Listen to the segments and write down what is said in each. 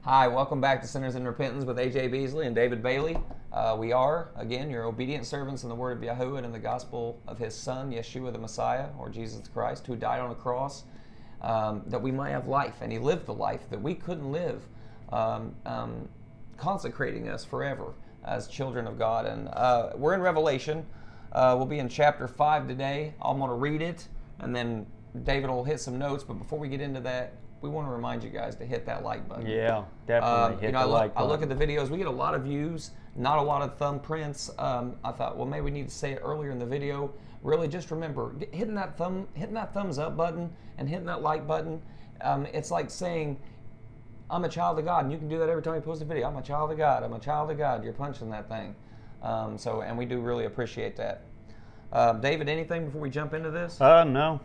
Hi, welcome back to Sinners in Repentance with A.J. Beasley and David Bailey. We are, again, your obedient servants in the word of Yahuwah and in the gospel of his Son, Yeshua the Messiah, or Jesus Christ, who died on a cross that we might have life. And he lived the life that we couldn't live, consecrating us forever as children of God. And we're in Revelation. We'll be in chapter 5 today. I'm going to read it, and then David will hit some notes. But before we get into that, we want to remind you guys to hit that like button. Yeah, definitely hit the like button. I look at the videos. We get a lot of views, not a lot of thumbprints. I thought, well, maybe we need to say it earlier in the video. Really, just remember, hitting that thumbs up button and hitting that like button. It's like saying, I'm a child of God, and you can do that every time you post a video. I'm a child of God. I'm a child of God. You're punching that thing. And we do really appreciate that. David, anything before we jump into this? No.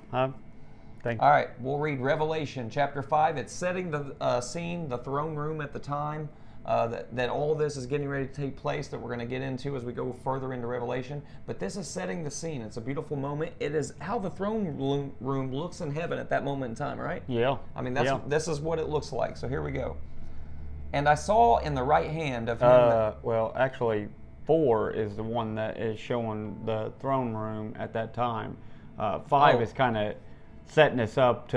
All right, we'll read Revelation chapter 5. It's setting the scene, the throne room at the time that all this is getting ready to take place, that we're going to get into as we go further into Revelation. But this is setting the scene. It's a beautiful moment. It is how the throne room looks in heaven at that moment in time, right? Yeah. I mean, this is what it looks like. So here we go. And I saw in the right hand of him... well, actually, 4 is the one that is showing the throne room at that time. 5 is kind of setting us up to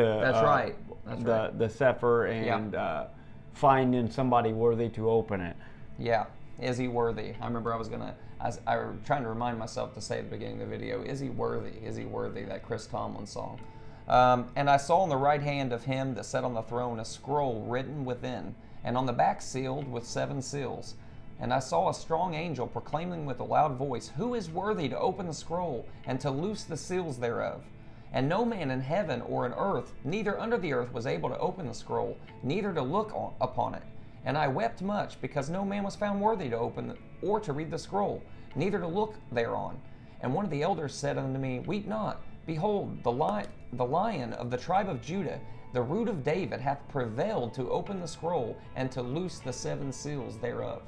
the Sefer and finding somebody worthy to open it. Yeah, is he worthy? I remember I was trying to remind myself to say at the beginning of the video, is he worthy? Is he worthy? That Chris Tomlin song. And I saw in the right hand of him that sat on the throne a scroll written within, and on the back sealed with 7 seals. And I saw a strong angel proclaiming with a loud voice, who is worthy to open the scroll and to loose the seals thereof? And no man in heaven or in earth, neither under the earth, was able to open the scroll, neither to look upon it. And I wept much, because no man was found worthy to open or to read the scroll, neither to look thereon. And one of the elders said unto me, weep not. Behold, the Lion of the tribe of Judah, the root of David, hath prevailed to open the scroll and to loose the 7 seals thereof.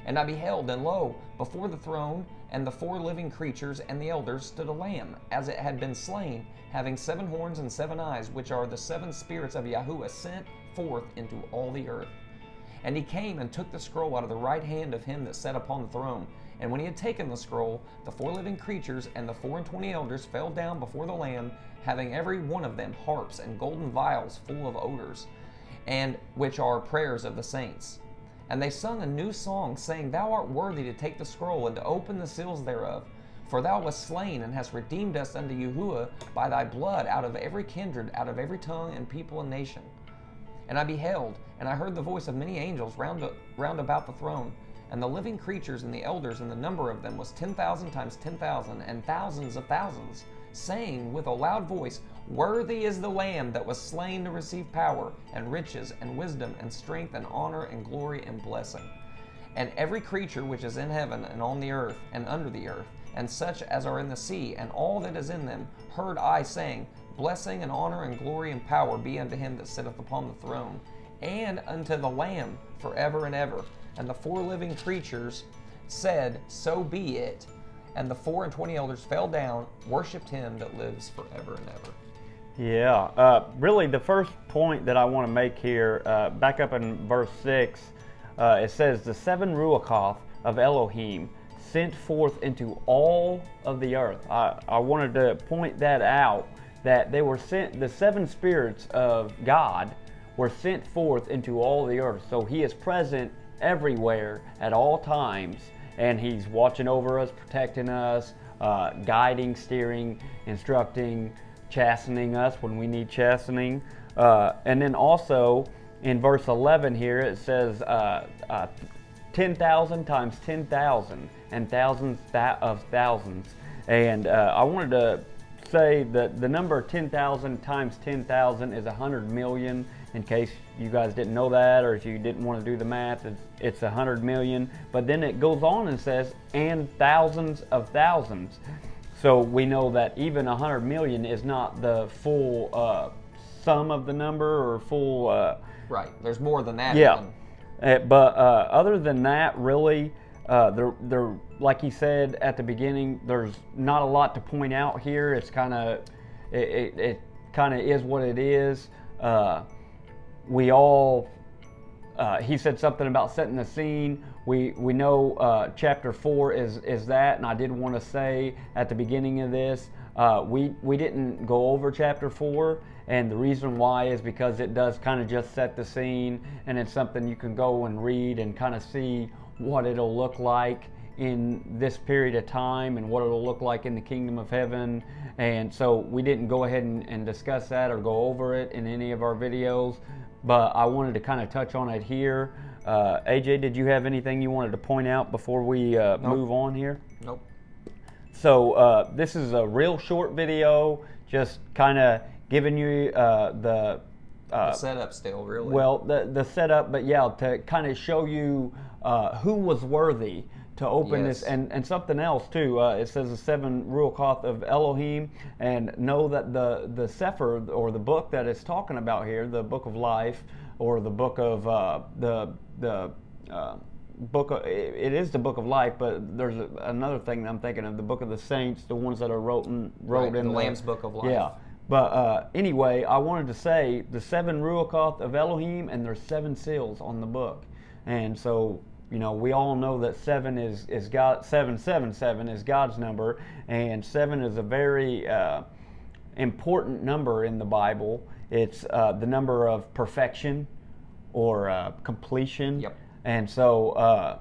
And I beheld, and lo, before the throne and the 4 living creatures and the elders stood a lamb, as it had been slain, having 7 horns and 7 eyes, which are the 7 spirits of Yahuwah sent forth into all the earth. And he came and took the scroll out of the right hand of him that sat upon the throne. And when he had taken the scroll, the 4 living creatures and the 24 elders fell down before the Lamb, having every one of them harps and golden vials full of odors, and which are prayers of the saints. And they sung a new song, saying, Thou art worthy to take the scroll and to open the seals thereof. For thou wast slain, and hast redeemed us unto Yahuwah by thy blood out of every kindred, out of every tongue and people and nation. And I beheld, and I heard the voice of many angels round about the throne, and the living creatures and the elders, and the number of them was 10,000 times 10,000, and thousands of thousands, saying with a loud voice, Worthy is the Lamb that was slain to receive power, and riches, and wisdom, and strength, and honor, and glory, and blessing. And every creature which is in heaven, and on the earth, and under the earth, and such as are in the sea, and all that is in them, heard I saying, Blessing, and honor, and glory, and power be unto him that sitteth upon the throne, and unto the Lamb forever and ever. And the 4 living creatures said, So be it. And the 24 elders fell down, worshipped him that lives forever and ever. Yeah, really the first point that I want to make here, back up in verse 6, it says, The 7 Ruachoth of Elohim sent forth into all of the earth. I wanted to point that out, that they were sent, the 7 spirits of God were sent forth into all the earth. So he is present everywhere at all times, and he's watching over us, protecting us, guiding, steering, instructing, chastening us when we need chastening. And then also in verse 11 here it says 10,000 times 10,000 and thousands of thousands. And I wanted to say that the number 10,000 times 10,000 is 100 million. In case you guys didn't know that, or if you didn't want to do the math, it's 100 million. But then it goes on and says, and thousands of thousands. So we know that even 100 million is not the full sum of the number, or full... right, there's more than that. Yeah, but other than that, really, there, like he said at the beginning, there's not a lot to point out here. It's kind of, it kind of is what it is. We all he said something about setting the scene. We know chapter 4 is that, and I did want to say at the beginning of this, we didn't go over chapter 4, and the reason why is because it does kind of just set the scene, and it's something you can go and read and kind of see what it'll look like in this period of time and what it'll look like in the kingdom of heaven. And so we didn't go ahead and discuss that or go over it in any of our videos, but I wanted to kind of touch on it here. AJ, did you have anything you wanted to point out before we move on here? Nope. So this is a real short video, just kind of giving you the setup still, really. Well, the setup, but yeah, to kind of show you who was worthy to open Yes. this, and something else too. It says the 7 Ruachoth of Elohim, and know that the Sefer, or the book that it's talking about here, the book of life, or the book of book of, it is the book of life, but there's another thing that I'm thinking of, the book of the saints, the ones that are wrote in the Lamb's book of life. Yeah. But anyway, I wanted to say the 7 Ruachoth of Elohim, and there's 7 seals on the book. And so, you know, we all know that 7 is God, 777 is God's number, and 7 is a very important number in the Bible. It's the number of perfection or completion. Yep. And so,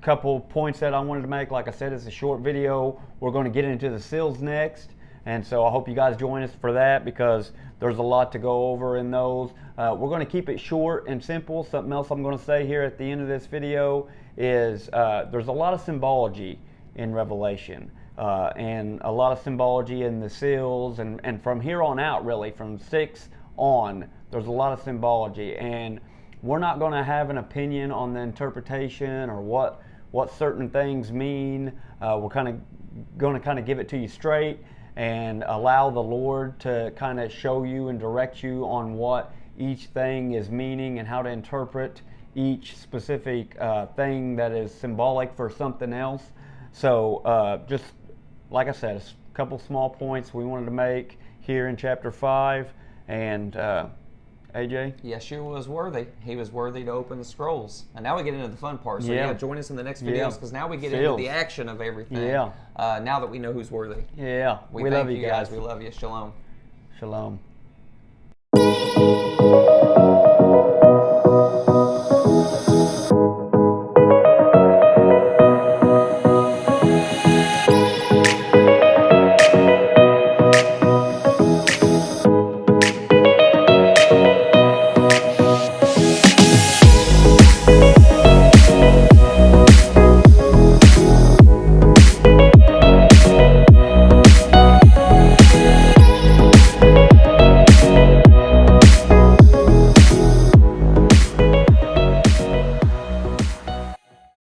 couple points that I wanted to make. Like I said, it's a short video. We're going to get into the seals next. And so I hope you guys join us for that, because there's a lot to go over in those. We're going to keep it short and simple. Something else I'm going to say here at the end of this video is there's a lot of symbology in Revelation, and a lot of symbology in the seals, and from here on out, really, from 6 on, there's a lot of symbology. And we're not going to have an opinion on the interpretation or what certain things mean. We're kind of going to give it to you straight, and allow the Lord to kind of show you and direct you on what each thing is meaning and how to interpret each specific thing that is symbolic for something else. So just like I said, a couple small points we wanted to make here in chapter 5. And AJ? Yeshua was worthy. He was worthy to open the scrolls. And now we get into the fun part. So Yeah. join us in the next Yeah. videos, because now we get Seals. into the action of everything. Yeah. Now that we know who's worthy. Yeah, we thank love you guys. We love you. Shalom. Shalom.